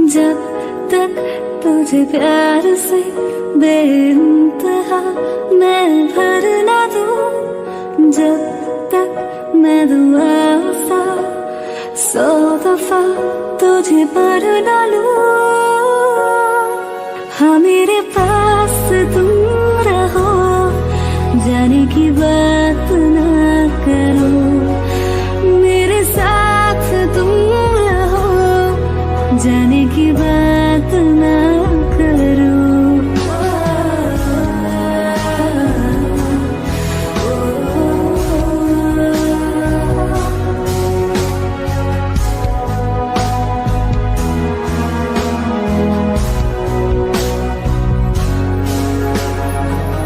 जब तक तुझे प्यार से बेइंतहा मैं भर ना दूं, जब तक मैं दुआ सा 100 दफा तुझे पर ना लूं। हाँ मेरे पास तुम रहो, जाने की बात ना करो, मेरे साथ तुम रहो, जाने की बात ना करो।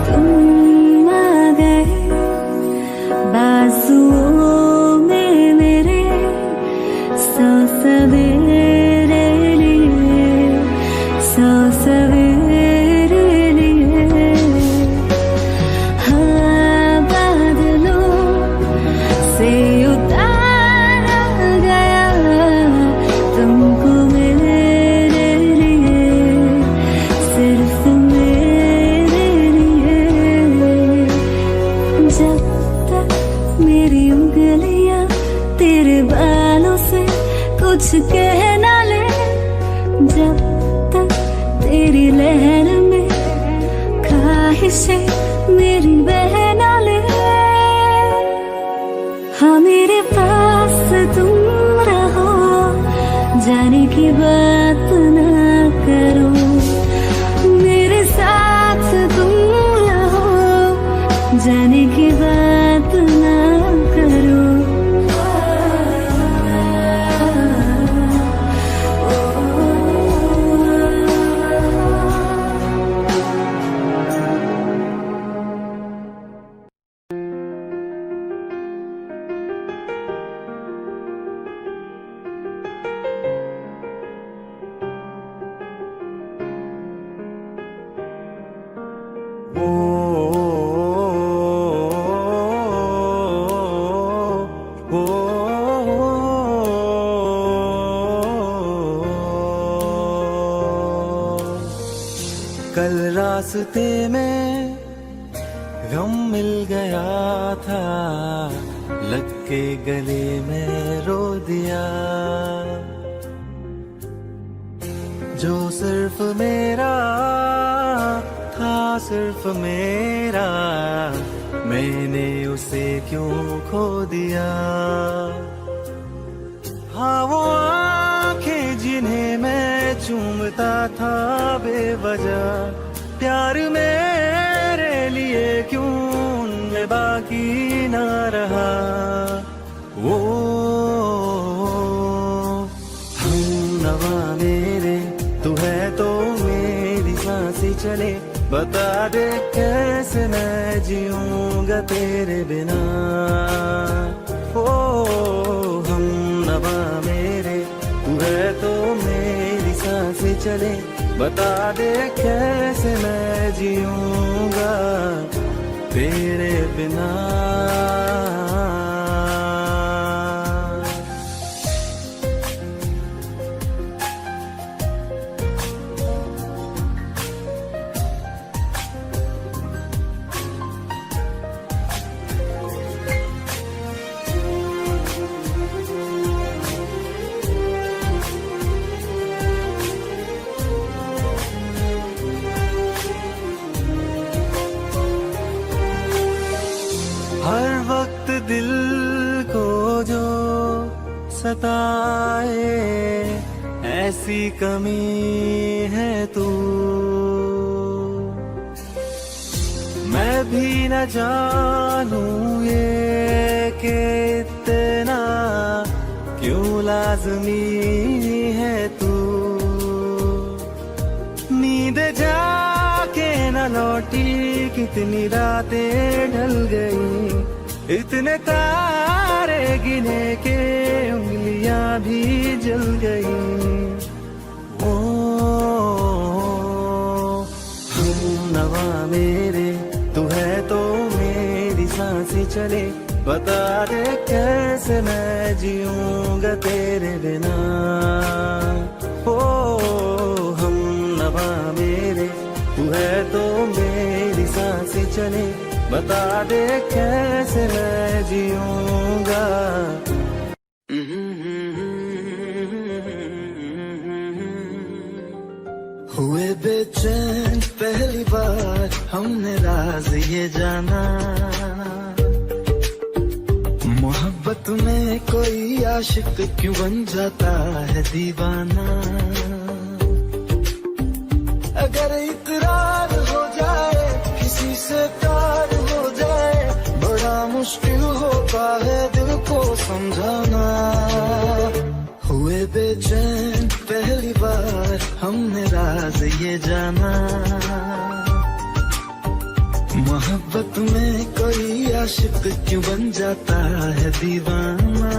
तुम आ गए बाजुओं में मेरे, 100 सवेरे लिए, 100 सवेरे लिए। हाँ बादलों से उतारा गया तुमको मेरे लिए, सिर्फ मेरे लिए। जब तक मेरी उंगलियां तेरे बालों से कुछ कह ना ले, जब तक तेरी लहर में ख्वाहिशें मेरी बह ना ले। हाँ मेरे पास तुम रहो, जाने की बात ना करो, मेरे साथ तुम रहो, जाने की बात ना करो। कल रास्ते में गम मिल गया था, लग के गले में रो दिया। जो सिर्फ मेरा था, सिर्फ मेरा, मैंने उसे क्यों खो दिया। हाँ वो आंखें जिन्हें मैं चूमता था बेवजह, प्यार मेरे लिए क्यों उनमें बाकी ना रहा। वो हम नवा मेरे, तू है तो मेरी सांसें चले, बता दे कैसे मैं जीऊंगा तेरे बिना। ओ हम नवा मेरे, तू है तो मेरी सांसें चले, बता दे कैसे मैं जीऊंगा तेरे बिना। हर वक्त दिल को जो सताए, ऐसी कमी है तू। मैं भी न जानूं ये कि इतना क्यों लाज़मी है तू। नींद जाके न लौटी, कितनी रातें ढल गई, इतने तारे गिने के उंगलियां भी जल गई। ओ हम नवा मेरे, तू है तो मेरी सांसें चले, बता दे कैसे मैं जीऊंगा तेरे बिना। ओ बता दे कैसे मैं जीऊंगा। हुए बेचैन पहली बार हमने राज ये जाना, मोहब्बत में कोई आशिक क्यों बन जाता है दीवाना। अगर इकरार हो जाए किसी से प्यार हो जाए, बड़ा मुश्किल होता है दिल को समझाना। हुए बेचैन पहली बार हमने राज ये जाना, मोहब्बत में कोई आशिक क्यों बन जाता है दीवाना।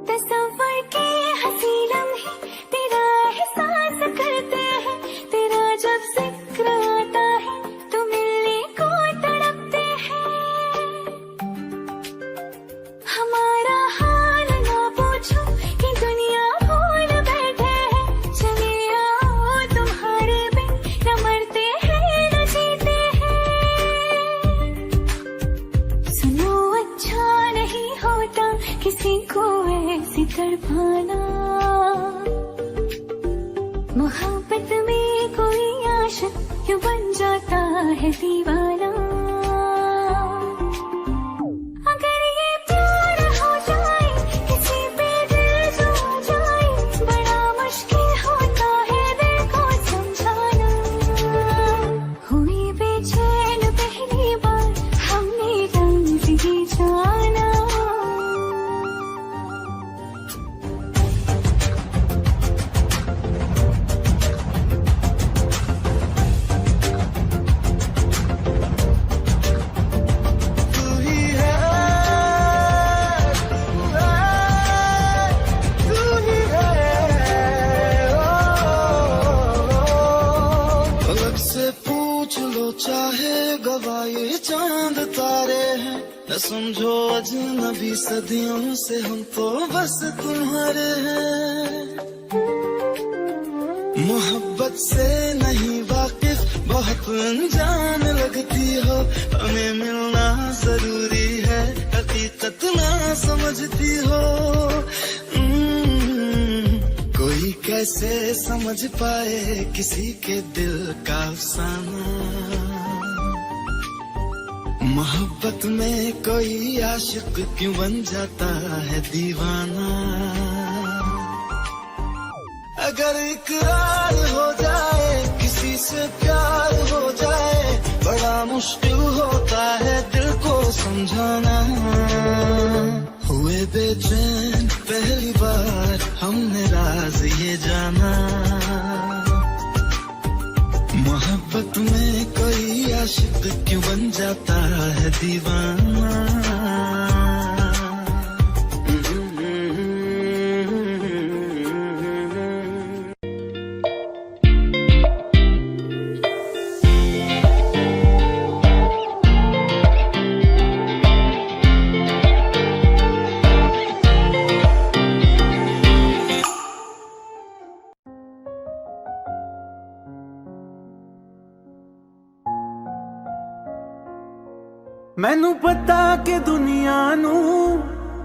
तस्वर के हंसी लम्हे तेरा एहसास करते हैं, तेरा जब जिक्र आता है तो मिलने को तड़पते हैं। हमारा हाल ना पूछो कि दुनिया भूल बैठे हैं, चले आओ तुम्हारे बिन न मरते हैं न जीते हैं। सुनो अच्छा नहीं होता किसी को ऐसी तड़पाना, मोहब्बत में कोई आशिक क्यों बन जाता है दीवाना। अगर ये प्यार हो जाए किसी पे दिल जो जाए, बड़ा मुश्किल होता है दिल को समझाना। हुई बेचैन पहली बार हमने रंग ये जाना। चाहे गवाए चांद तारे हैं, न समझो अजनबी सदियों से हम तो बस तुम्हारे हैं। मोहब्बत से नहीं वाकिफ बहुत अनजान लगती हो, हमें मिलना जरूरी है हकीकत ना समझती हो। कोई कैसे समझ पाए किसी के दिल का अफसाना, मोहब्बत में कोई आशिक क्यों बन जाता है दीवाना। अगर इकरार हो जाए किसी से प्यार हो जाए, बड़ा मुश्किल होता है दिल को समझाना। हुए बेचैन पहली बार हमने राज ये जाना, मोहब्बत में कोई आशिक क्यों बन जाता है दीवाना। मैनू पता कि दुनिया नू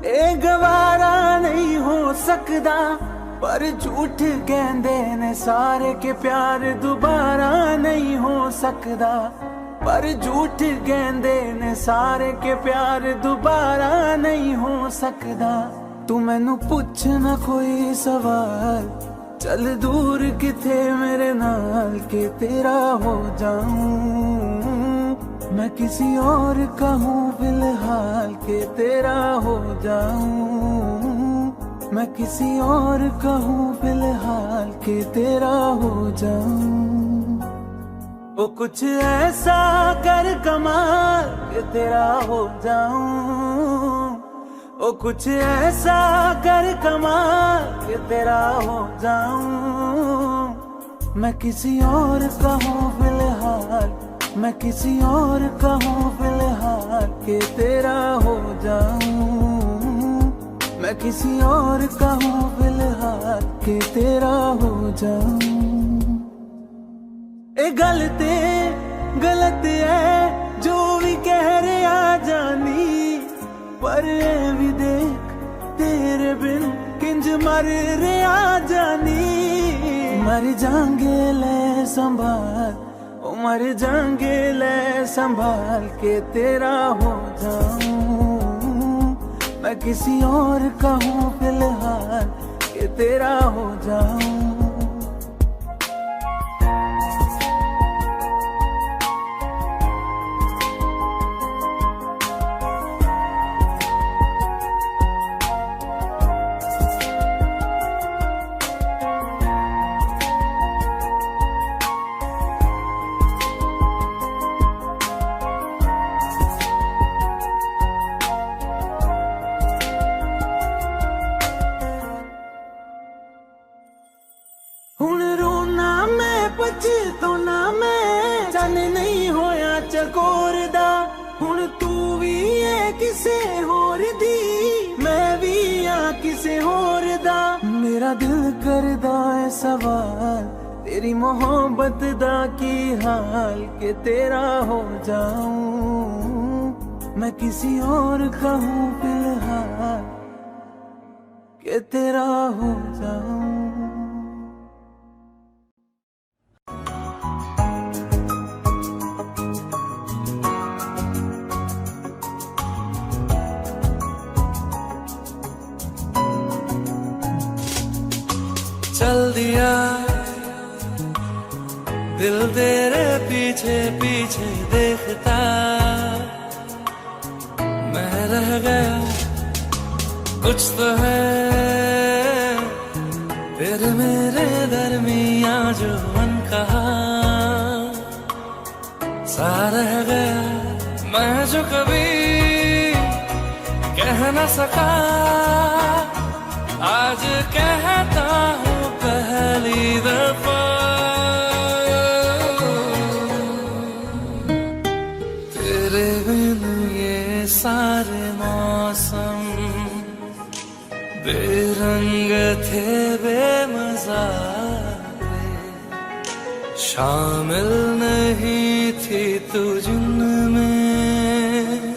ए गवारा नहीं हो सकदा, पर झूठ कहंदे ने सारे के प्यार दोबारा नहीं हो सकदा। पर झूठ कहंदे ने सारे के प्यार दोबारा नहीं हो सकदा। तू मैनू पुछ ना कोई सवाल, चल दूर किथे मेरे नाल के तेरा हो जाऊं। मैं किसी और का हूँ फिलहाल के तेरा हो जाऊं। मैं किसी और का हूँ फिलहाल के तेरा हो जाऊं। वो कुछ ऐसा कर कमाल के तेरा हो जाऊं। वो कुछ ऐसा कर कमाल के तेरा हो जाऊं। मैं किसी और का हूँ फिलहाल मैं किसी और का हूँ फिलहाल के तेरा हो जाऊं, मैं किसी और का हूँ फिलहाल के तेरा हो जाऊं। ए गलत है जो भी कह रहे आ जानी, पर ए भी देख तेरे बिन किंज मर रे आ जानी। मर जाएंगे ले संभाल, ओ मर जाएंगे ले संभाल के तेरा हो जाऊं, मैं किसी और का हूँ फिलहाल के तेरा हो जाऊं। हुण रोना मैं पछताना मैं, चन नहीं होया चकोर दा। हुण तू भी है किसे होर दी, मैं भी हाँ किसे होर दा। मेरा दिल करदा है सवाल तेरी मोहब्बत दा की हाल के तेरा हो जाऊं, मैं किसी और का हूँ फिलहाल के तेरा हो जाऊं। चल दिया दिल तेरे पीछे पीछे देखता, मैं रह गया कुछ तो है तेरे मेरे दरमिया जो मन कहा सा रह गया। मैं जो कभी कह न सका आज कहता हूँ पहली दफा। तेरे बिन ये सारे मौसम बेरंग थे बेमजा थे, शामिल नहीं थी तू जिनमें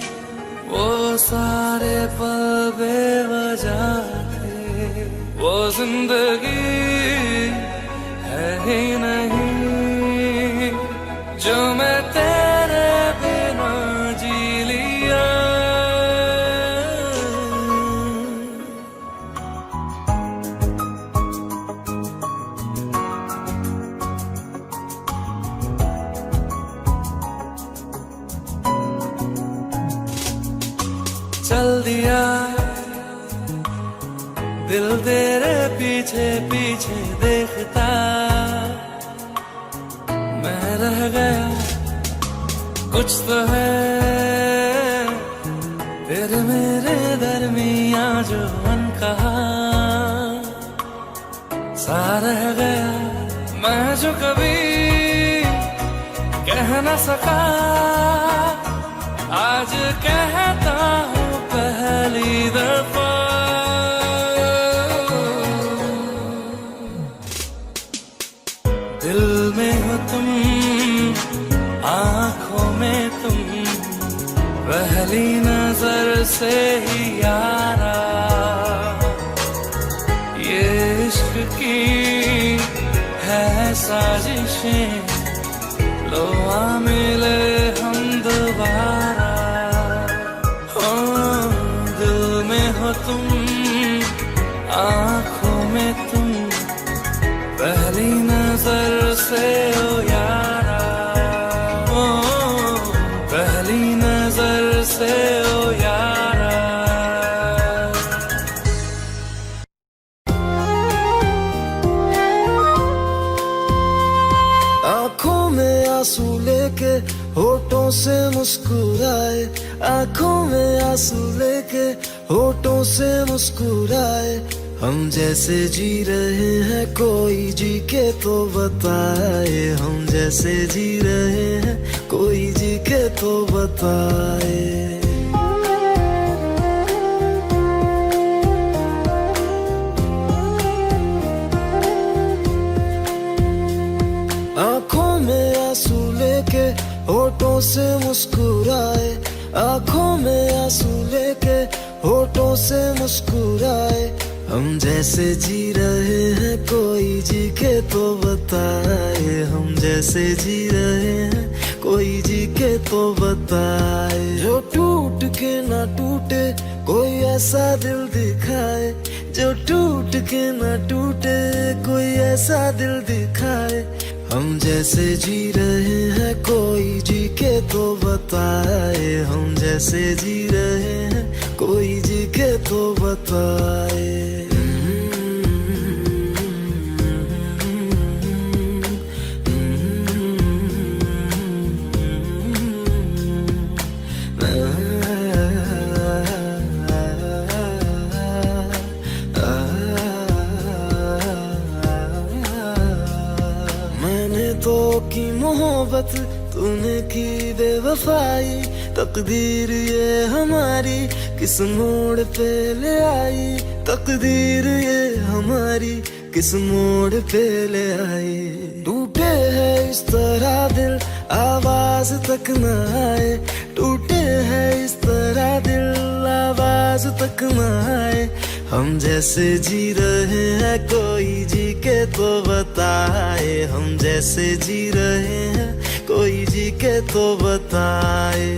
वो सारे पल बेवजह। वो जिंदगी है ही नहीं जो मैं तेरे बिना जी लिया। चल दिया दिल तेरे पीछे पीछे देखता, मैं रह गया कुछ तो है तेरे मेरे दरमिया जो मन कहा सा रह गया। मैं जो कभी कह न सका आज कहता हूँ पहली दफा। दिल में हो तुम आँखों में तुम, पहली नजर से ही यारा ये इश्क की है साजिशें, लो आ मिले हम दोबारा। हो दिल में हो तुम आँखों में तुम, पहली नजर से ओ यारा, ओ पहली नजर से ओ यारा। आंखों में आंसू लेके होठों से मुस्कुराए, आंखों में आंसू लेके होठों से मुस्कुराए, हम जैसे जी रहे हैं कोई जी के तो बताए, हम जैसे जी रहे हैं कोई जी के तो बताए। आंखों में आंसू लेके होठों से मुस्कुराए, आंखों में आंसू लेके होठों से मुस्कुराए। हम जैसे जी रहे हैं कोई जी के तो बताए, हम जैसे जी रहे हैं कोई जी के तो बताए। जो टूट के ना टूटे कोई ऐसा दिल दिखाए, जो टूट के ना टूटे कोई ऐसा दिल दिखाए। हम जैसे जी रहे हैं कोई जी के तो बताए, हम जैसे जी रहे हैं कोई जी के तो बताए। मैंने तो की मोहब्बत तूने की बेवफाई, तकदीर ये हमारी किस मोड़ पे ले आई, तकदीर ये हमारी किस मोड़ पे ले आई। टूटे है इस तरह दिल आवाज तक न आए, टूटे है इस तरह दिल आवाज तक न आए। हम जैसे जी रहे हैं कोई जी के तो बताए, हम जैसे जी रहे हैं कोई जी के तो बताए।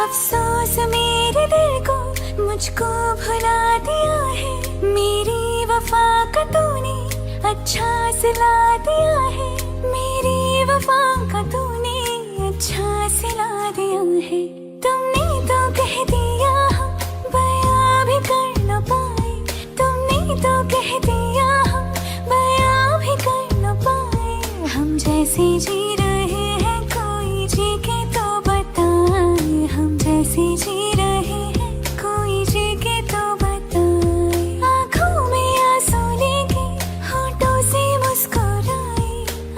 अफसोस मेरे दिल को मुझको भुला दिया है, मेरी वफा का तूने अच्छा सिला दिया है, मेरी वफा का तूने अच्छा सिला दिया है। तुमने तो कह दिया हम बयां भी कर न पाए, तुमने तो कह दिया हम बयां भी कर न पाए। हम जैसे जी रहे हैं कोई जी के तो बताए, हम जैसे जी रहे हैं कोई जी के तो बताए। आँखों में आंसू लेके होठों से मुस्कुराए,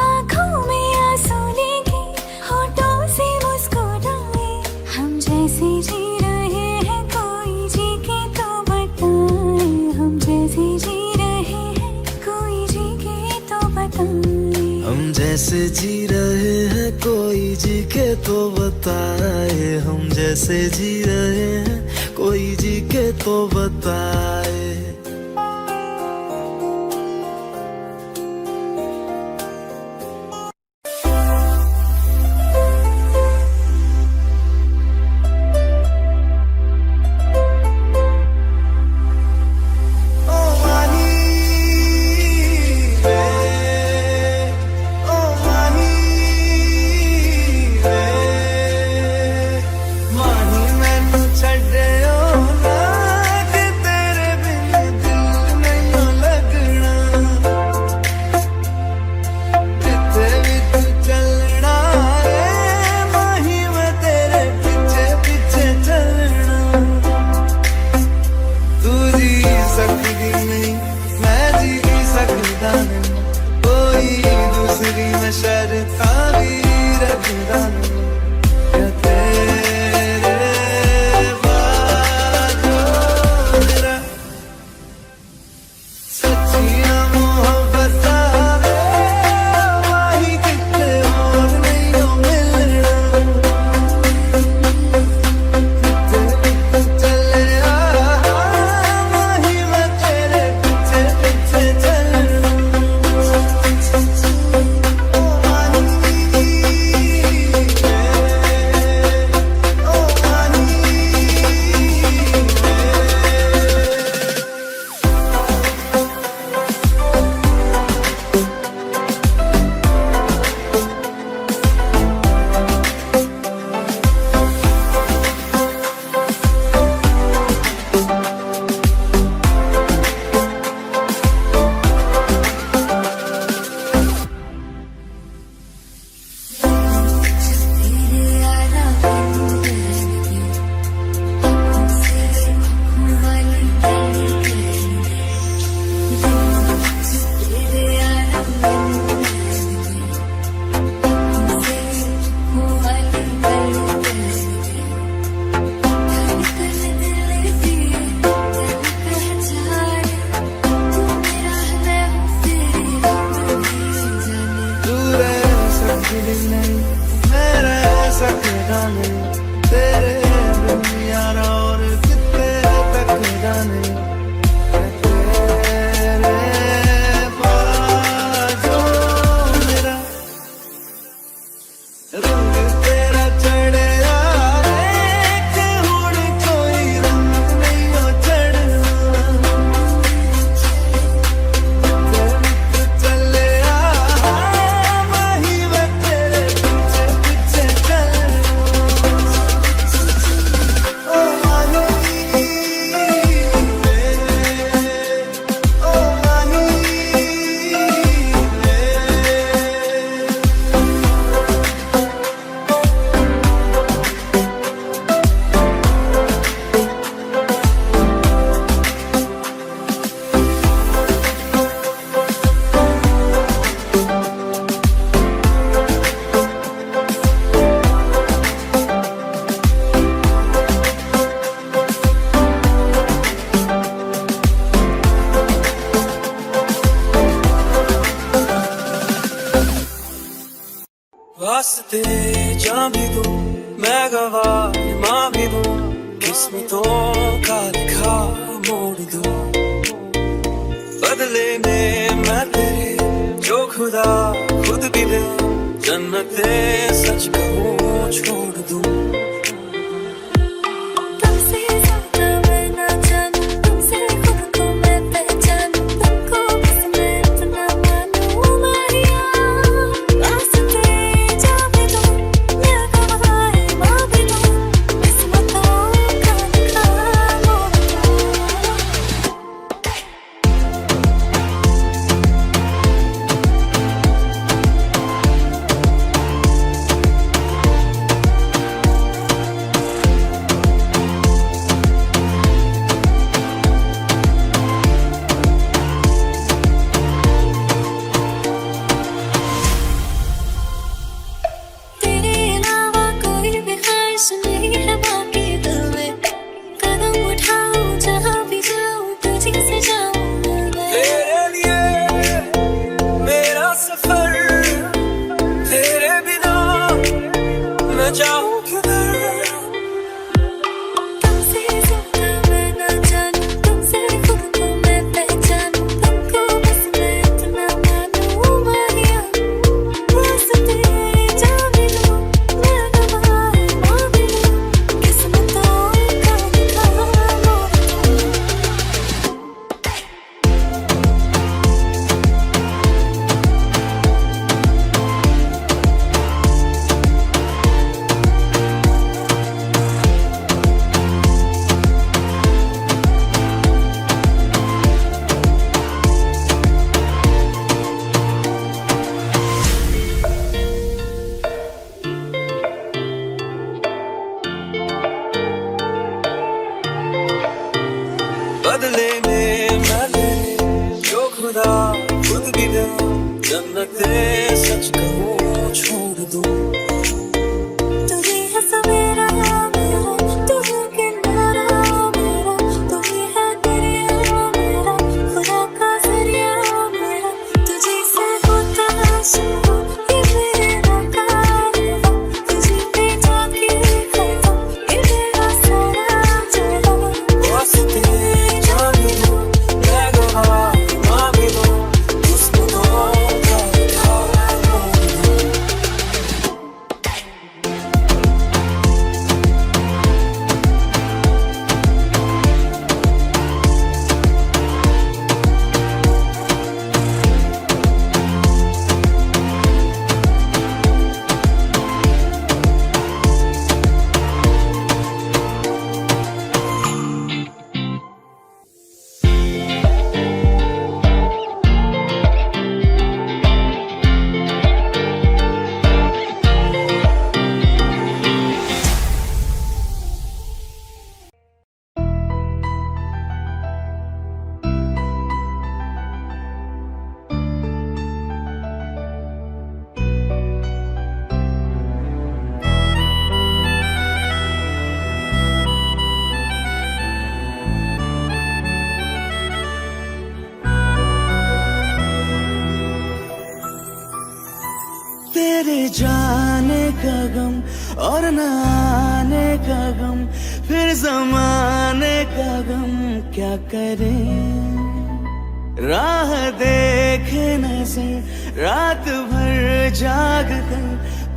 आँखों में आंसू लेके होठों से मुस्कुराए। हम जैसे जी रहे हैं कोई जी के तो बताए, हम जैसे जी रहे हैं कोई जी के तो बताए। हम जैसे जी रहे हैं कोई जी के तो बताए, हम जैसे जी रहे हैं कोई जी के तो बताए। ओ माही रे, ओ माही रे, माही मैनू छड्डियो ना कि तेरे बिन दिल नहीं लगना। जिथे भी तू चलना है माही मैं तेरे पीछे पीछे चलना। तू जी सकदी नहीं मैं जी सकदा नहीं, कोई दूसरी मैं शर्तां भी रखदा नहीं। क्या तेरे बाजों मेरा सच्चियां मोहब्बतां वे माही किते होर नहीं ओ मिलना। जिथे भी तू चलिया माही मैं तेरे वास्ते जान भी दूं, मैं गवाह मां भी दूं, किस्मतों का लिखा मोड़ दूं। बदले में मैं तेरे जो खुदा खुद भी दे, जन्नते सच कहूँ छोड़ दूं। तुमसे ज्यादा मैं ना जानूं, तुमसे खुद को मैं पहचानूं, तुमको बस मैं इतना मानूं माहिया। वास्ते जा भी दूं, मैं गवाह मां भी दूं, किस्मतों का लिखा मोड़ दूं। तेरे अलावा कोई भी ख्वाहिश नहीं है बाकी दिल में, कदम उठाऊं जहाँ भी जाऊं तुझी से जाऊं मैं। तेरे लिए मेरा सफर, तेरे बिना मैं जाऊं किधर। तुमसे ज्यादा मैं ना जानूं, तुमसे खुद को मैं पहचानूं, तुमको बस मैं इतना मानूं माहिया। वास्ते जा भी दूं, मैं गवाह मां भी दूं, किस्मतों का लिखा मोड़ दूं। बदले में मैं तेरे जो खुदा खुद भी दे, जन्नते सच कहूँ छोड़ दूं। तू ही है सवेरा मेरा, तू है किनारा मेरा, तू ही है दरिया मेरा, खुदा का जरिया मेरा। तुझी से होता शुरू ये मेरा कारवां, तुझी पे जाके खत्म ये मेरा सारा जहां। वास्ते जान भी दूं, मैं गवाह मां भी दूं, किस्मतों का लिखा मोड़ दूं। तेरे जाने का गम और न आने का गम, फिर जमाने का गम क्या करे। राह देखे नजर रात भर जाग कर,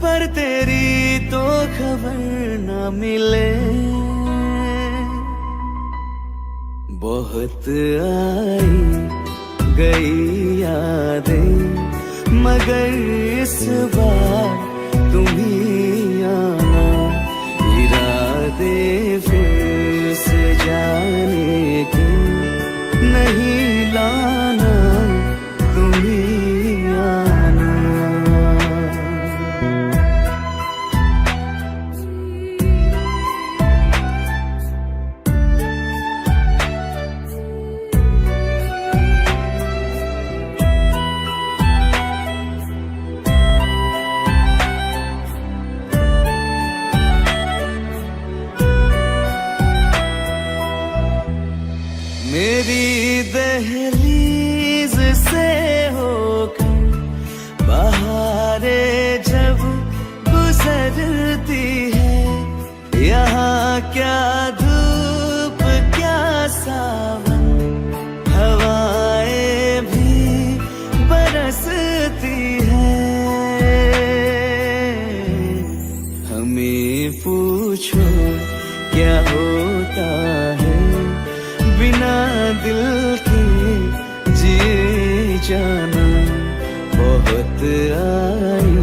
पर तेरी तो खबर न मिले। बहुत आई गई यादें, मगर इस बार तुम ही आना। इरादे फिर से जाने के नहीं लाना, तुम ही आना। मेरी दहलीज से होकर बहारे जब दिल के जिए जाना। बहुत आई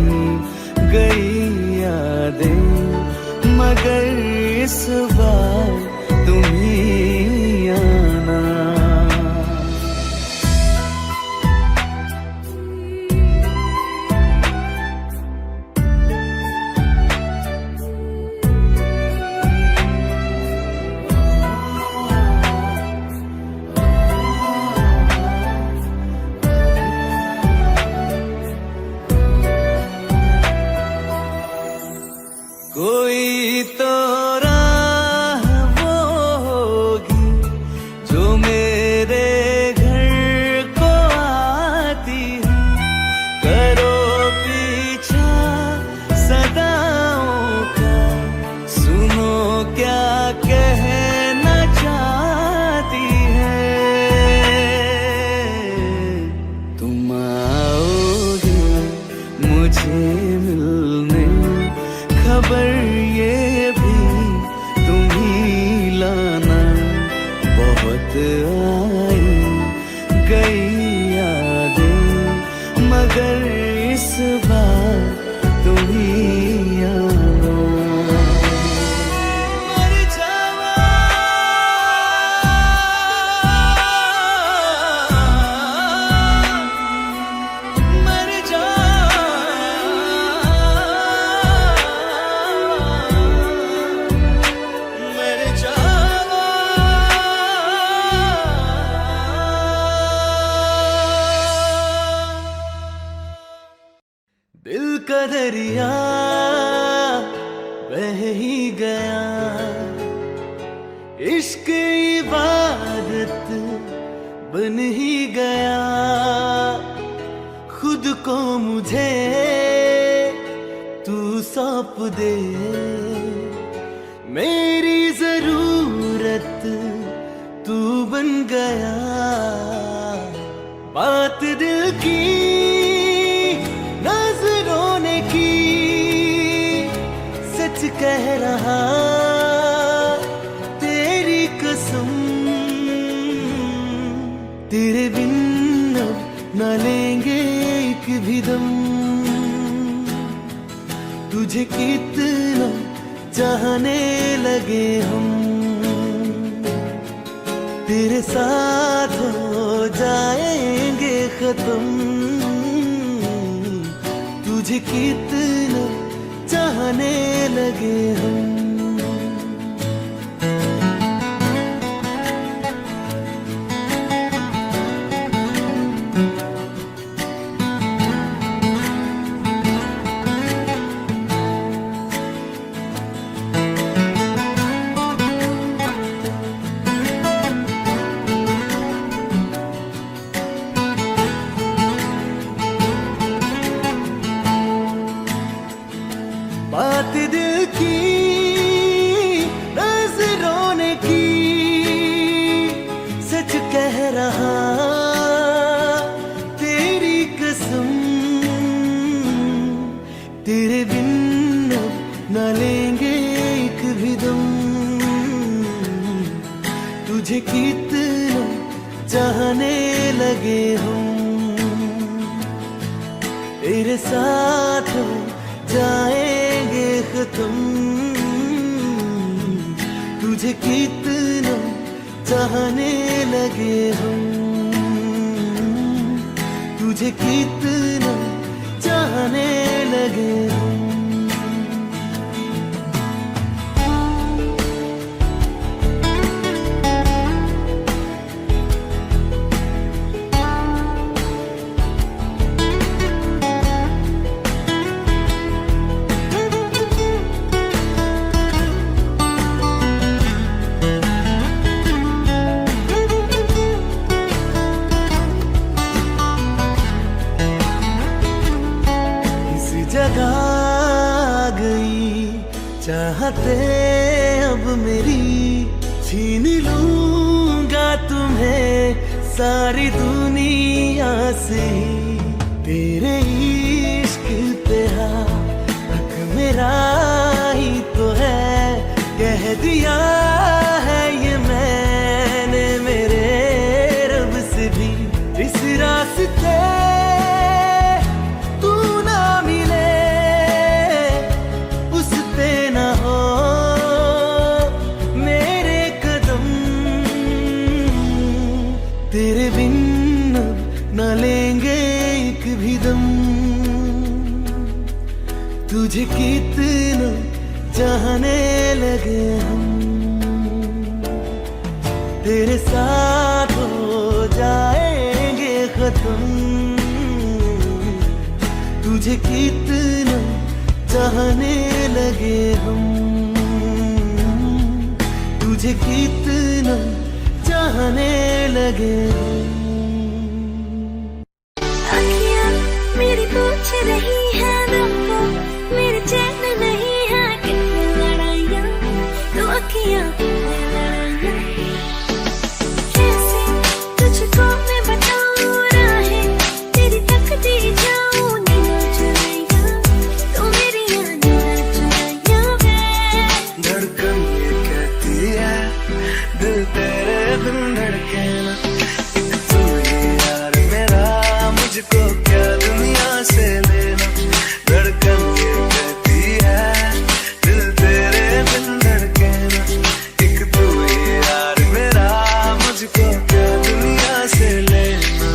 गई यादें मगर इस बार तुम ही आना। कोई तो राह वो होगी जो मेरे घर को आती है। करो पीछा सदाओं का, सुनो क्या कहना चाहती है। तुम आओगे मुझे मिलने, खबर ये भी तुम ही लाना। बहुत आई गई यादें मगर इस बार तुम ही आना। मर जावा मर जा दिल का दरिया बह ही गया, इश्क इबादत बन ही गया। खुद को मुझे तू सौंप दे, मेरी जरूरत तू बन गया। बात दिल की नजरों ने की, सच कह रहा तेरी कसम। तेरे बिन अब न लेंगे एक भी दम। तुझे कितना चाहने लगे हम, तेरे साथ हो जाएंगे खत्म। तुझे कितना चाहने लगे हम। बात दिल की नजरों ने की, सच कह रहा तेरी कसम। तेरे बिन अब न लेंगे एक भी दम। तुझे कितना चाहने लगे हम, तेरे साथ जाएंगे खत्म। तुझे कितना चाहने लगे हम, तुझे कितना चाहने लगे हम। जगह आ गई चाहते अब मेरी, छीन लूंगा तुम्हें सारी दुनिया से। तेरे इश्क पे हक मेरा ही तो है, कह दिया है ये मैंने मेरे तेरे बिन अब न लेंगे एक भी दम, तुझे कितना चाहने लगे हम, तेरे साथ हो जाएंगे खत्म, तुझे कितना चाहने लगे हम, तुझे कितना चाहने लगे हम। अखियाँ मेरी पूछ रही है दिल को, मेरे चैन नहीं है कितनी लड़ाइयाँ, तो अखियाँ लड़ाइयाँ कैसे तुझको मैं बताऊँ राहें, तेरी तकती जाऊँ नीला चुराइयाँ, तो मेरी नीला चुराइयाँ है। धड़कन ये कहती है दिल तेरे बिन धड़के ना, एक तू ही यार मेरा, मुझको क्या दुनिया से लेना। धड़कन ये कहती है दिल तेरे बिन धड़के ना, एक तू ही यार मेरा, मुझको क्या दुनिया से लेना।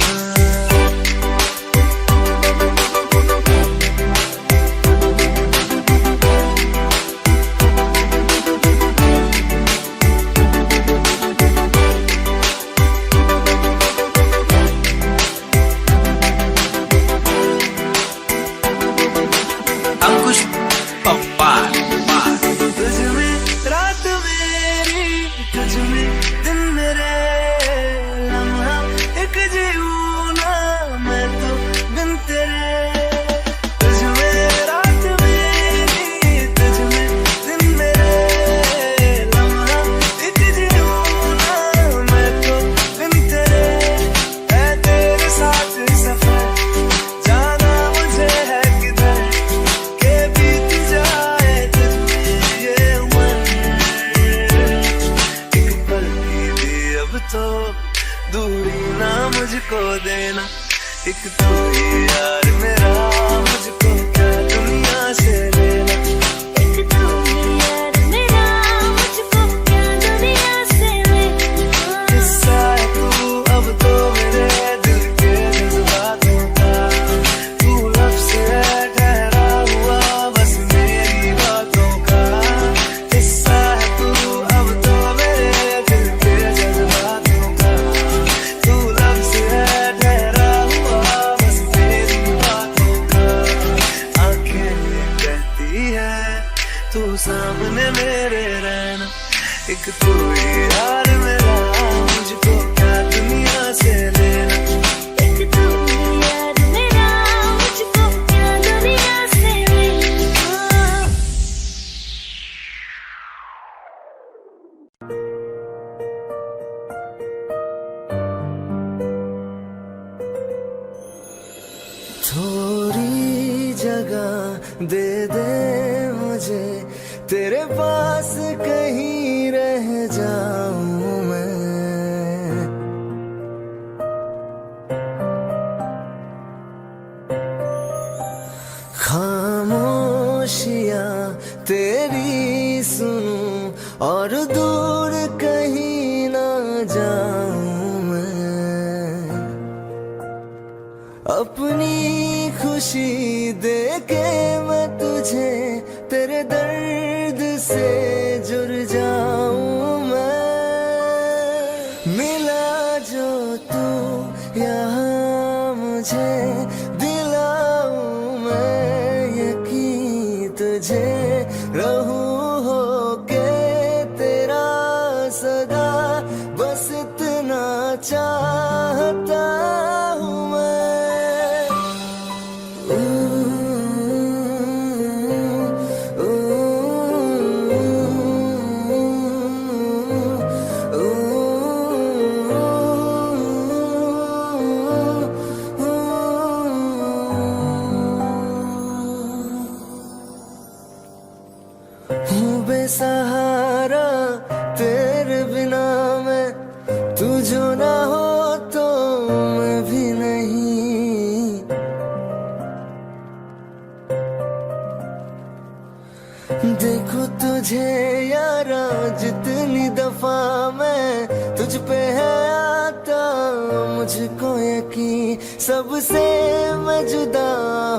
अंकुश पप्पा तुझ में रात मेरी, तुझ में दिन मेरे, लम्हा एक जीऊँ ना मैं तो बिन तेरे। तुझ में रात मेरी, तुझ में दिन मेरे, लम्हा एक जीऊँ ना मैं तो बिन तेरे। है तेरे साथ सफर, जाना मुझे है किधर, के बीत जाए तुझ में ये उम्र। एक पल की भी अब तो दूरी ना मुझको देना, एक तू ही यार मेरा, मुझको क्या दुनिया से लेना। एक तू ही यार मेरा, मुझको क्या दुनिया से लेना। किस्सा है तू अब तो मेरे दिल के जज्बातों का, तू लफ्ज़ है ठहरा हुआ बस मेरी बातों का। किस्सा है तू अब तो मेरे दिल के जज्बातों का, तू लफ्ज़ है ठहरा हुआ बस मेरी बातों का। आंखें ये कहती है तू सामने मेरे रहना, एक तू ही यार मेरा, मुझको क्या दुनिया से लेना। एक तू ही यार मेरा, मुझको क्या दुनिया से लेना। थोड़ी जगह दे दे मुझे, तेरे पास कहीं रह जाऊं मैं। खामोशियां तेरी सुनूं और दूर कहीं ना जाऊं मैं। अपनी खुशी दे के मैं तुझे, तेरे दर्द से जुड़ जाऊं मैं। मिला जो तू यहाँ मुझे, दिलाऊं मैं यकीन तुझे, रहूं होके तेरा सदा, बस इतना चाहता हूँ मैं। हूँ बेसहारा तेरे बिना मैं, तू जो ना हो तो मैं भी नहीं। देखो तुझे यारा, जितनी दफा मैं तुझ पे है आता मुझको यकीन सबसे मैं जुदा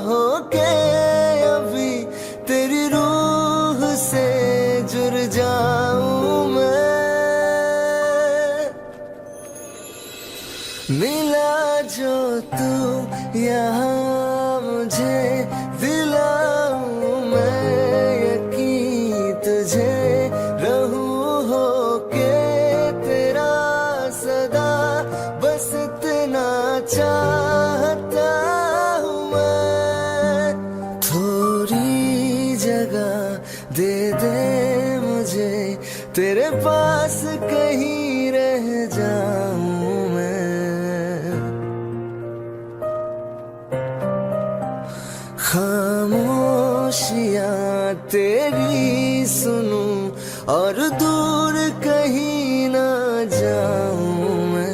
होके अभी तेरी रूह से जुड़ जाऊं मैं। मिला जो तू यहाँ मुझे दिलाऊं मैं यकीन तुझे रहूं होके तेरा सदा बस इतना चाहता हूँ मैं। थोड़ी जगह दे दे मुझे तेरे पास कहीं रह जाऊं मैं। खामोशियाँ तेरी सुनूं और दूर कहीं ना जाऊं मैं।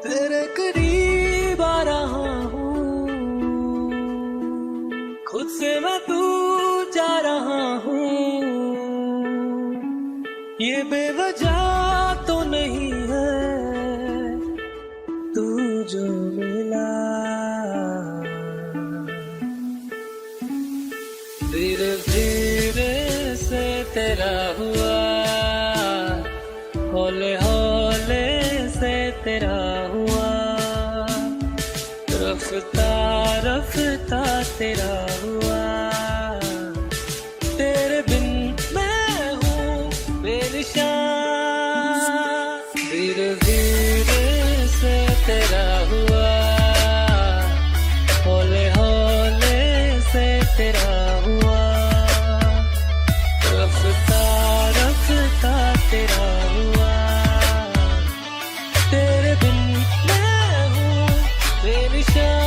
तेरे करीब आ रहा हूँ, खुद से मैं दूर जा रहा हूँ। ये बेवजह तो नहीं है तू जो मिला। धीरे धीरे से तेरा हुआ, हौले हौले से तेरा हुआ, रफ्ता रफ्ता तेरा हुआ। तेरे बिन मैं हूँ बेनिशान। धीरे धीरे से तेरा हुआ, हौले हौले से तेरा हुआ, रफ्ता रफ्ता तेरा हुआ। तेरे बिन मैं हूँ बेनिशान।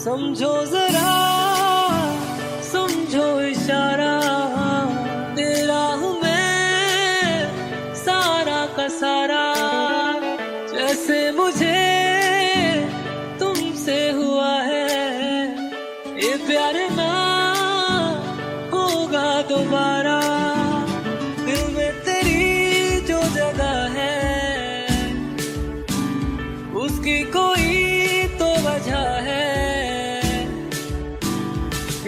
समझो जरा समझो इशारा, तेरा हूँ मैं सारा का सारा। जैसे मुझे तुमसे हुआ है ये प्यार ना होगा दोबारा। दिल में तेरी जो जगह है उसकी कोई तो वजह है।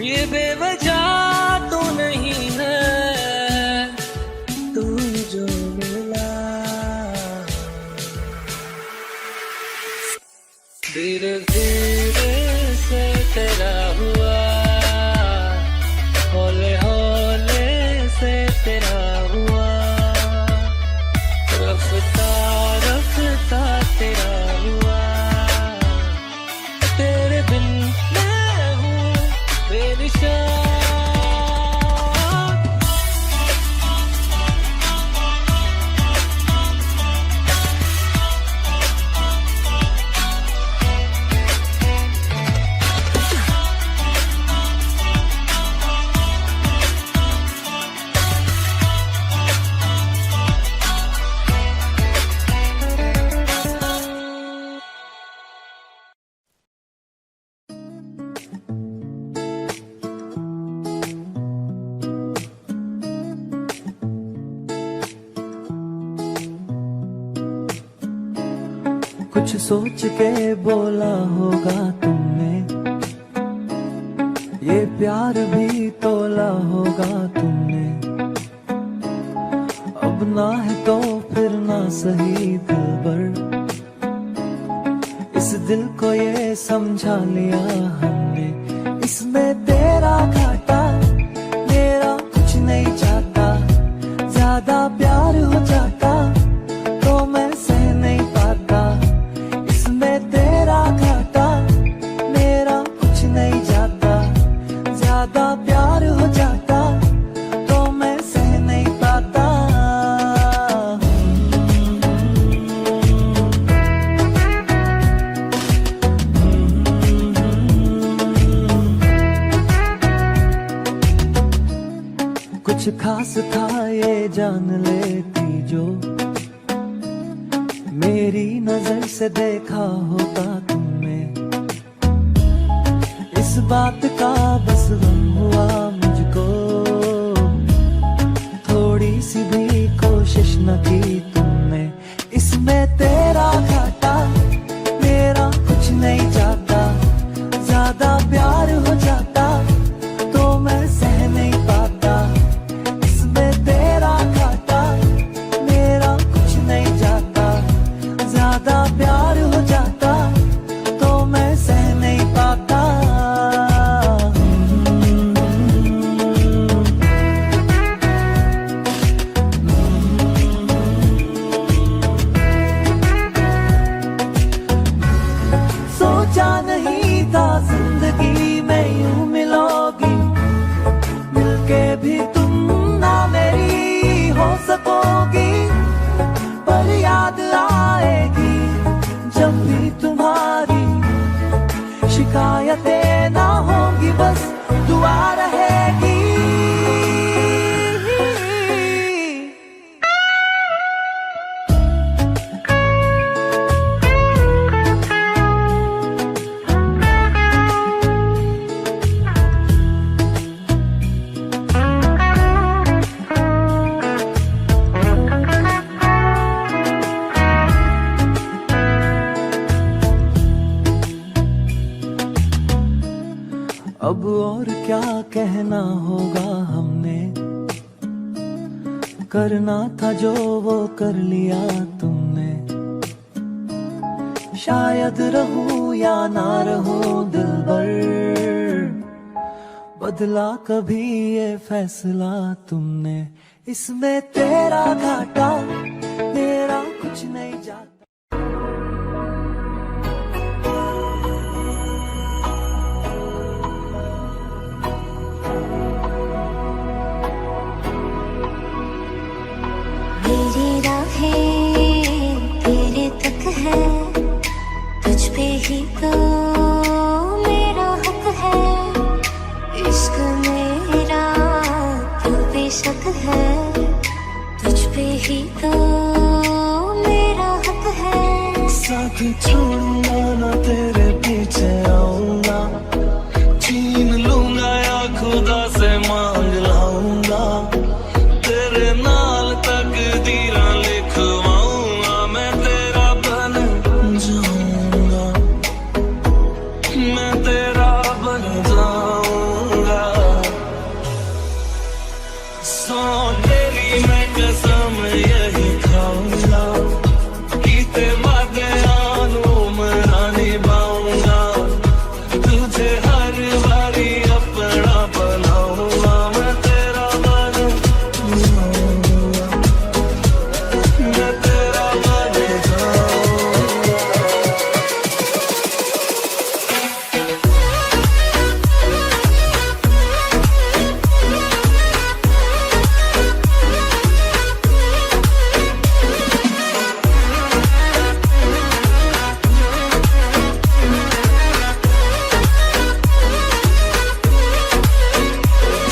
ये बेवजह तो नहीं है तू जो मिला। धीरे धीरे से तेरा हुआ, हौले हौले से तेरा हुआ, रफ्ता रफ्ता तेरा हुआ। तेरे बिन मैं हूँ बेनिशान। कुछ सोच के बोला होगा तुमने, ये प्यार भी तोला होगा तुमने। अब ना है तो फिर ना सही दिलबर, इस दिल को ये समझा लिया हमने। इसमें तेरा घाटा मेरा कुछ नहीं चाहता, ज्यादा ज्यादा प्यार हो जाता तो मैं सह नहीं पाता, इसमें तेरा घाटा मेरा कुछ नहीं जाता। ज्यादा प्यार हो जाता तो मैं सह नहीं पाता। कुछ खास था ये जान लेती जो, मेरी नजर से देखा होता तुमने। इस बात का बस गम हुआ मुझको, थोड़ी सी भी कोशिश न की तुमने। इसमें तेरा घाटा मेरा कुछ नहीं जाता। ज्यादा प्यार हो जाता तो मैं सह नहीं पाता, इसमें तेरा घाटा मेरा कुछ नहीं जाता। ज्यादा प्यार हो जाता तो मैं सह नहीं पाता। सोचा नहीं था जिंदगी में यूं मिलोगी, मिलके भी तुम ना मेरी हो सकोगी। पर याद आएगी जब भी तुम्हारी, शिकायतें ना होंगी बस दुआ रहेगी। अब और क्या कहना होगा हमने, करना था जो वो कर लिया तुमने। शायद रहूं या ना रहूं दिलबर, बदला कभी ये फैसला तुमने। इसमें तेरा घाटा मेरा कुछ नहीं जाता। मेरी राहें तेरे तक है, तुझ पे ही तो मेरा हक है। इश्क मेरा क्यों बेशक है, तुझ पे ही तो मेरा हक है। साथ छोड़ूंगा ना तेरे पीछे आऊंगा, छीन लूंगा या खुदा से मांग लाऊंगा। तेरे नाल तकदीरां लिखवाऊंगा, मैं तेरा बन जाऊंगा, मैं तेरा बन जाऊंगा। सौ तेरी मैं कसम यही खाऊंगा, कीते वादे मना निभाऊंगा। तुझे हर बारी अपना बनाऊंगा, मैं तेरा बन जाऊंगा, मैं तेरा बन जाऊंगा।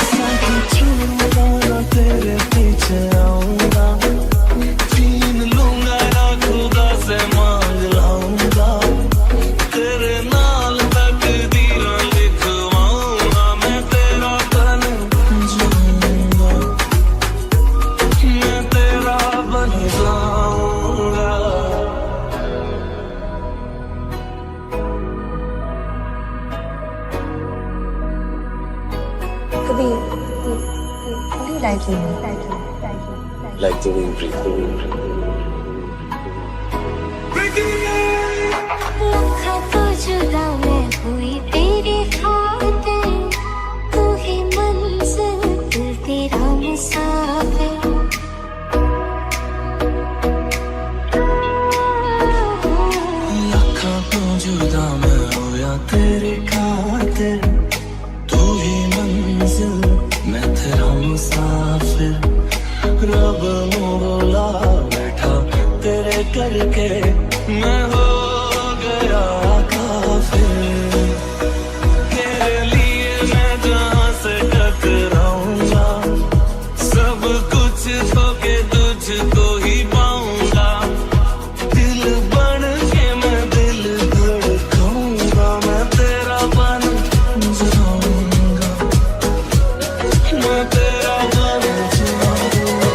साथी छोड़ूंगा ना तेरे पीछे आऊंगा, छीन लूंगा या खुदा से मांग लाऊंगा। तेरे नाल तकदीरां लिखवाऊंगा, मैं तेरा बन जाऊंगा, मैं तेरा बन जाऊंगा। Kabir, what do you like in me? Like the way you breathe, the way you breathe. लखा तो जुदा मैं हुई तेरी खातिर, तू ही मंजिल दिल तेरा मुसाफिर। करके मैं हो गया काफिर। तेरे लिए मैं जहाँ से टकराऊंगा, सब कुछ खोके तुझको ही पाऊंगा। दिल बन के मैं दिल धड़काऊंगा, मैं तेरा बन जाऊंगा, मैं तेरा बन जाऊंगा।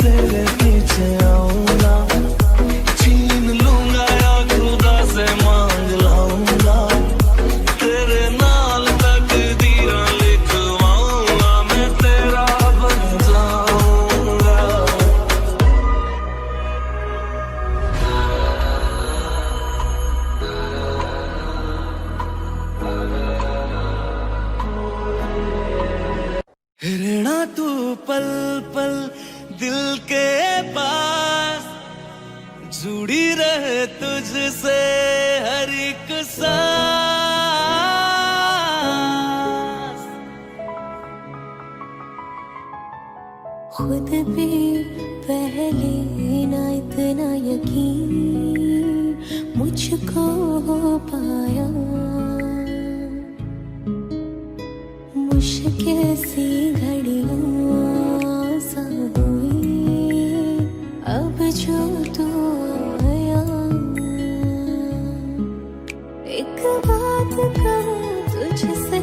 तेरे पीछे आऊंगा, छीन लूंगा या खुदा से मांग लाऊंगा। तेरे नाल तकदीरां लिखवाऊंगा, मैं तेरा बन जाऊंगा। रहना तू पल पल दिल के पास, जुड़ी रहे तुझसे हर एक सांस। खुद पे पहले ना इतना यकीन मुझको हो पाया, मुश्किल सी घड़ियां सा हुई अब जो तू आया। एक बात कहूँ तुझसे,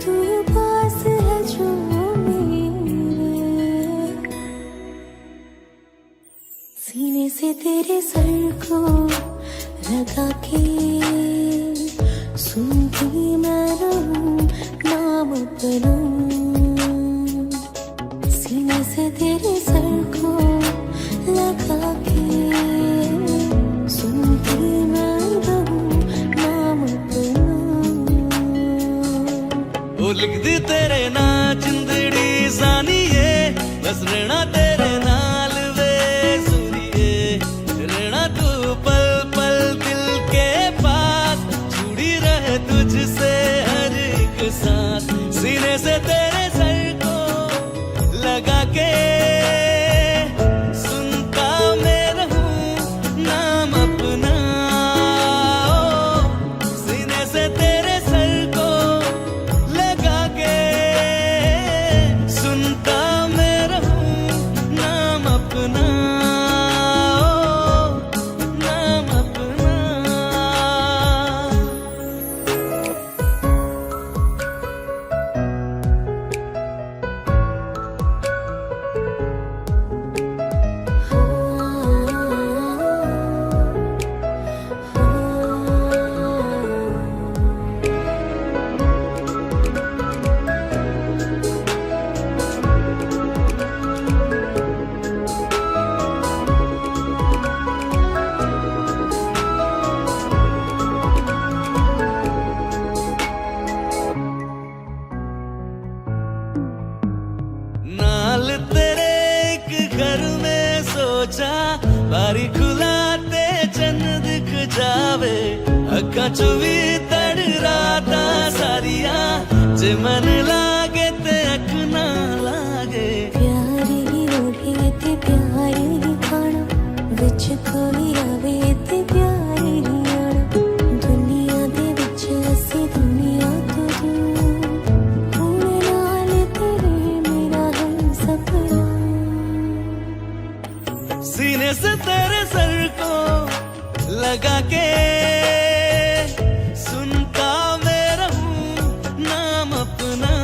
तू पास है जो मेरे, सीने से तेरे सर को लगा के सुनती मैं रहूं नाम अपना। सीने से तेरे सर को लगा के सुनती मैं रहूं नाम अपना। ओ लिख दी तेरे ना जिंदड़ी सानिए, बस रहना तेरे नाल वे सुनिए। रहना तू पल पल दिल के पास, जुड़ी रहे तुझसे हर एक सांस। सीने से तेरे सर को लगा के सुनता मैं रहूं नाम अपना। सीने से तेरे सर को लगा के सुनता मैं रहूं नाम अपना, नाम अपना। नाल तेरे एक घर में सोचा, बारी खुलाते चन्न दिख जावे। अखा चो भी तड़ राता सारिया, जे मन लागे ते अख ना लागे। प्यार ही ओढ़े ते प्यार ही खाना, विच कोई आवे ते प्यार ही आना। दुनिया दे विच असी दुनिया तो दूर, हुण नाल तेरे मेरा है सपना। सीने से तेरे सर को लगा के सुनता मैं रहूं नाम अपना।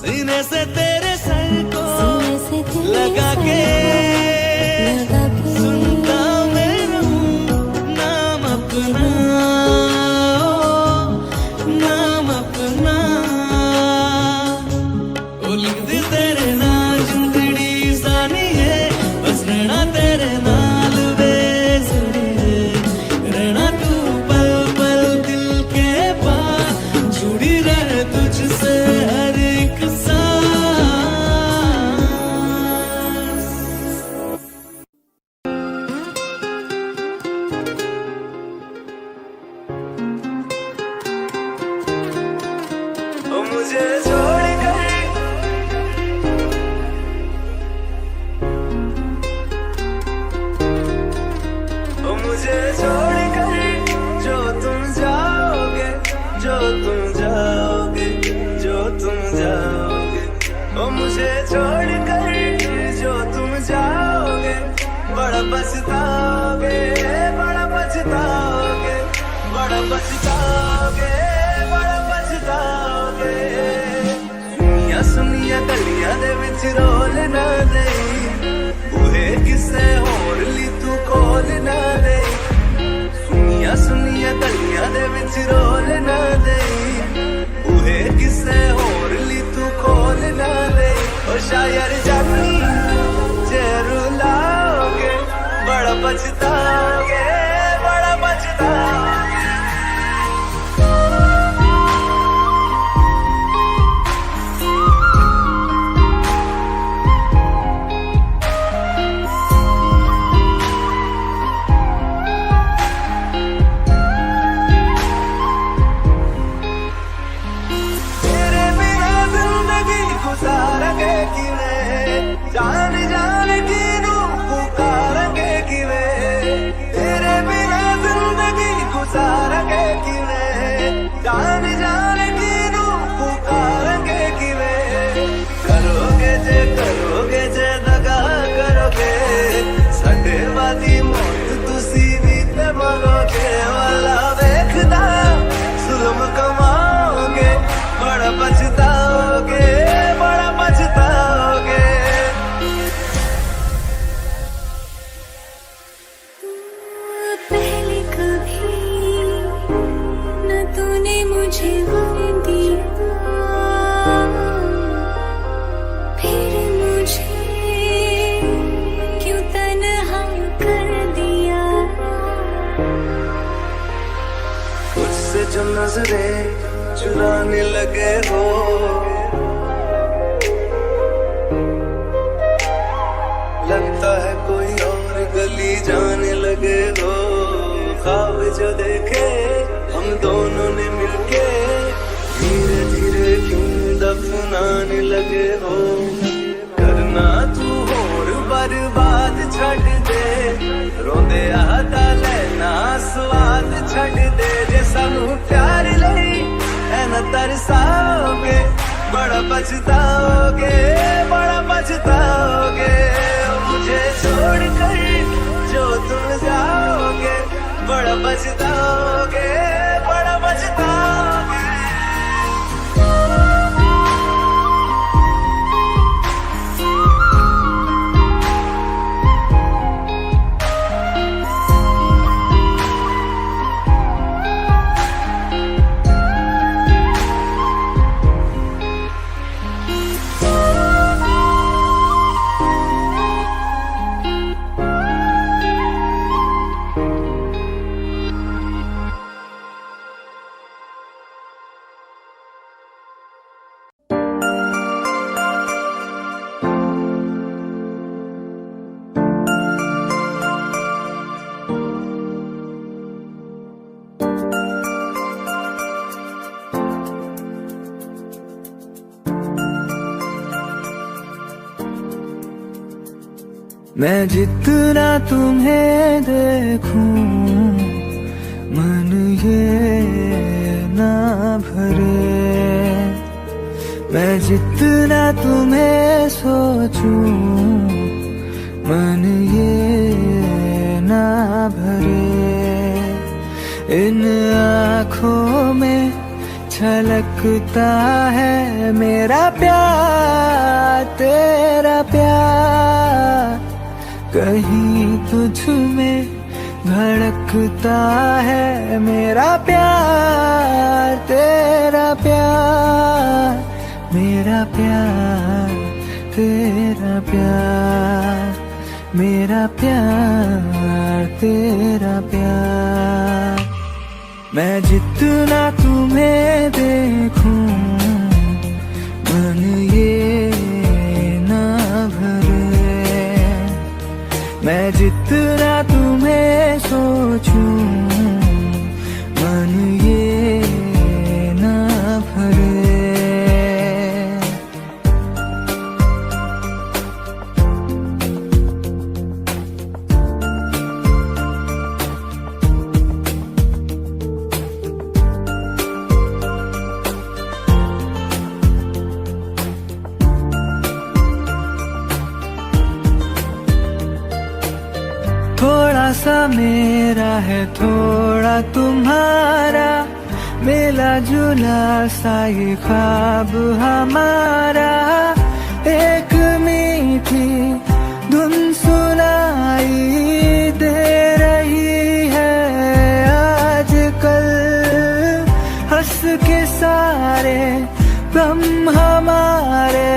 सीने से तेरे सर को सीने से तेरे लगा सर के लगा के सुनता मैं रहूं नाम अपना, नाम अपना। ओ लिख दी तेरे नाल जिंदड़ी सानिए, बस रहना तेरे नाल वे सुनिए। रहना तू पल पल दिल के पछताओगे, बड़ा पछताओगे। सुनिया सुनिया गलियां दे विच रोल ना देई, बूहे किसे होर ली तू कोल ना देई। सुनिया सुनिया गलियां दे विच रोल ना देई, बूहे किसे होर ली तू कोल ना देई। ओ शायर जानी जे रुलाओगे, बड़ा पछताओगे, बड़ा पछताओगे। तेरे बिना जिंदगी गुजारेंगे किवें, जान जान की नू पुकारेंगे किवें। तेरे बिना जिंदगी गुजारेंगे किवें, जान जान की नू पुकारेंगे किवें। करोगे जे दगा करोगे, साडे वादी मौत तुसी भी ते मरोगे। वाला वेखदा जुल्म कमाओगे, बड़ा पछताओगे, बड़ा पछताओगे। पहले कभी न तूने मुझे गम दिया, फिर मुझे क्यों तन्हा कर दिया। मुझसे जो नजरें चुराने लगे हो, लगता है कोई और गली जाने लगे हो। ख्वाब जो देखे हम दोनों ने मिलके, धीरे धीरे क्यों दफनाने लगे हो। करना तू होर बर्बाद छड़ दे, रोंदे आता लेना स्वाद छड़ दे। जे सानू प्यार लई ऐना तरसाओगे, बड़ा पछताओगे, बड़ा पछताओगे। मुझे छोड़कर जो तुम जाओगे, बड़ा पछताओगे, बड़ा पछताओगे। मैं जितना तुम्हें देखूं, मन ये ना भरे। मैं जितना तुम्हें सोचूं, मन ये ना भरे। इन आँखों में छलकता है मेरा प्यार, तेरा प्यार। कहीं तुझ में धड़कता है मेरा प्यार, तेरा प्यार। मेरा प्यार, तेरा प्यार। मेरा प्यार, तेरा प्यार। मैं जितना तुम्हें देखूं, मन ये ना भरे। मैं जितना तुम्हें सोचूं, मन ये ना भरे। थोड़ा सा मेरा है, थोड़ा तुम्हारा। मिला जुला सा ये ख्वाब हमारा, एक मीठी धुन सुनाई दे रही है आजकल। हंस के सारे गम हमारे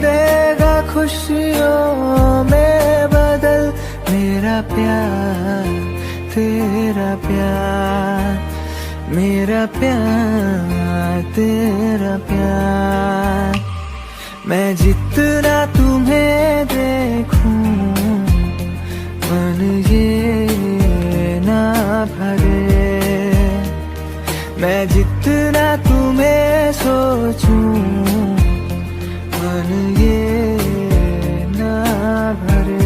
देगा खुशियों में बदल। मेरा प्यार तेरा प्यार, मेरा प्यार तेरा प्यार। मैं जितना तुम्हें देखूं मन ये ना भरे, मैं जितना तुम्हें सोचूं मन ये ना भरे।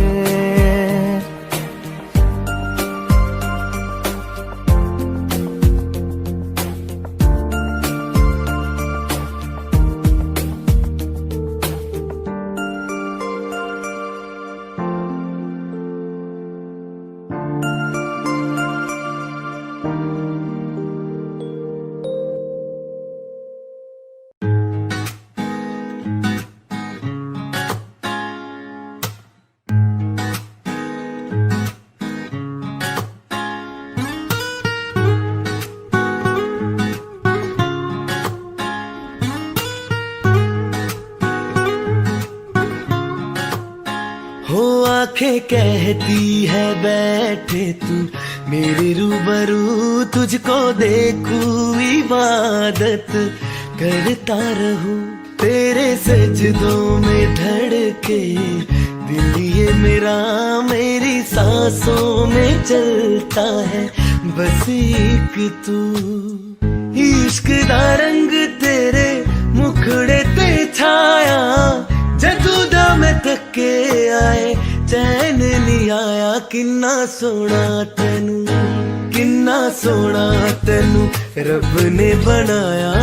हो आंखें कहती है बैठे तू मेरे रूबरू, तुझको देखूं इबादत करता रहूं। तेरे सजदों में धड़के दिल ये मेरा, मेरी सांसों में चलता है बस एक तू। इश्क दा रंग तेरे मुखड़े ते छाया, जदू दा मैं थके आए चैन नहीं आया। किन्ना सोना तेनू, किन्ना सोना तेनू रब ने बनाया,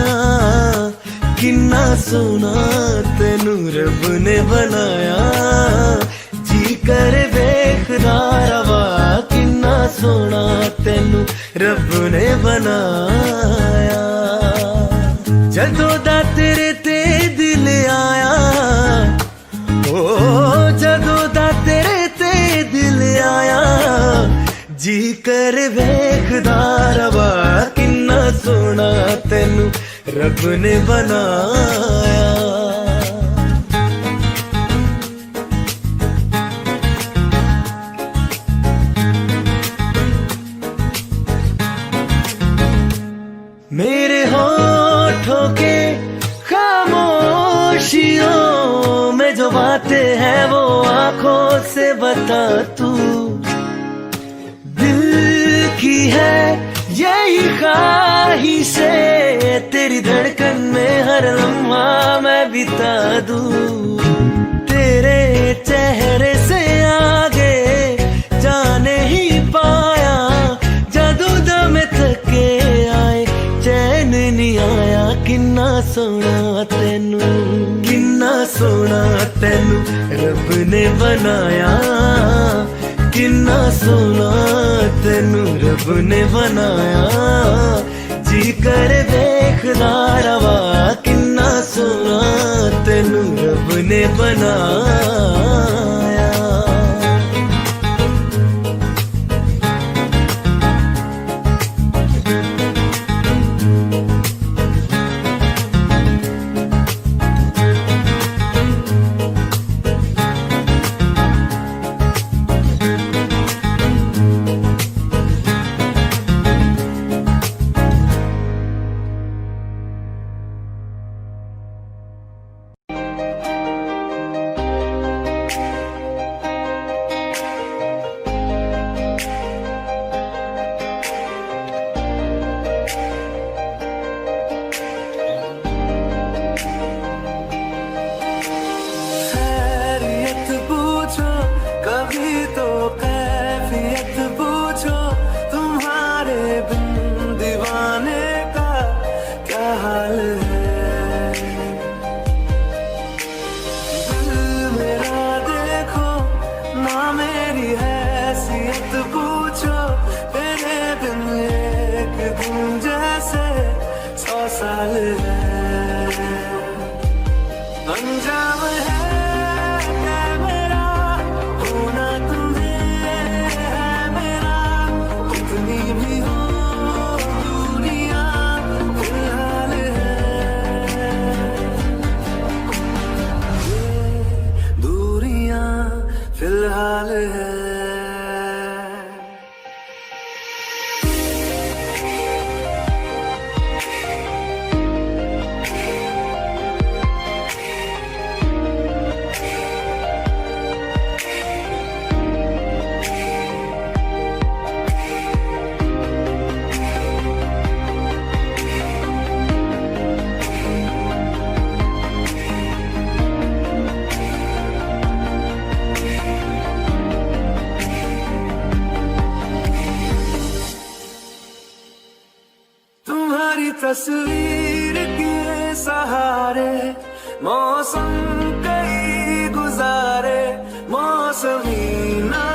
किन्ना सोना तेनू रब ने बनाया। जी कर वेखदा रवा, किन्ना सोना तेनू रब ने बनाया। जदों दा तेरे ते दिल आया, ओ जदों दा तेरे ते दिल आया। जी कर वेखदा रवा, किन्ना सोना तेनू रब ने बनाया। मेरे होठों के खामोशियों में जो बातें हैं वो आंखों से बता तू। दिल की है यही ख्वाहिशें, तेरी धड़कन में हर लम्हा मैं बिता दूं। तेरे चेहरे से आगे जाने ही पाया, जादू दम थके आए चैन नहीं आया। किन्ना सोना तेनू, किन्ना सोना तेनू रब ने बनाया, किन्ना सोना तेनू रब ने बनाया। जी कर देखदा रवा, किन्ना सोना तेनू रब ने बनाया। पूछो तेरे बिन एक दिन जैसे साल है, अंजाम है मेरा होना तुम्हें है मेरा, कितनी भी हो दूरियां फिलहाल है, ये दूरियां फिलहाल है। तुम्हारी तस्वीर के सहारे मौसम कई गुजारे, मौसमी ना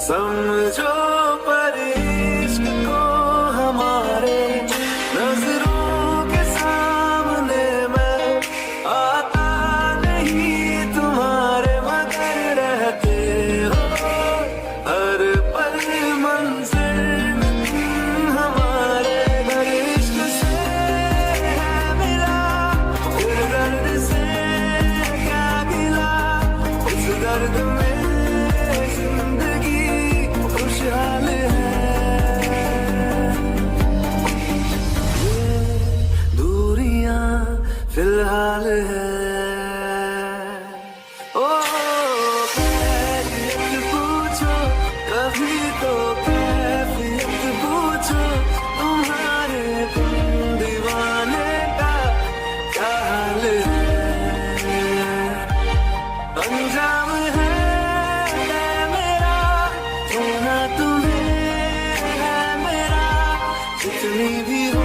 समझो पर इश्क को हमारे, नजरों के सामने मैं आता नहीं तुम्हारे, मगर रहते हो हर पल मंजिल में हमारे, घर इश्क से है मिला, फिर दर्द से क्या गिला, इस दर्द में जिंदगी खुशहाल है, ये दूरियां फिलहाल है। ओ कैफियत पूछो कभी तो कैफियत पूछो, तुम्हारे तुम दीवाने का क्या हाल है, अंजाम है मेरा होना तुम्हें है मेरा, जितनी भी हो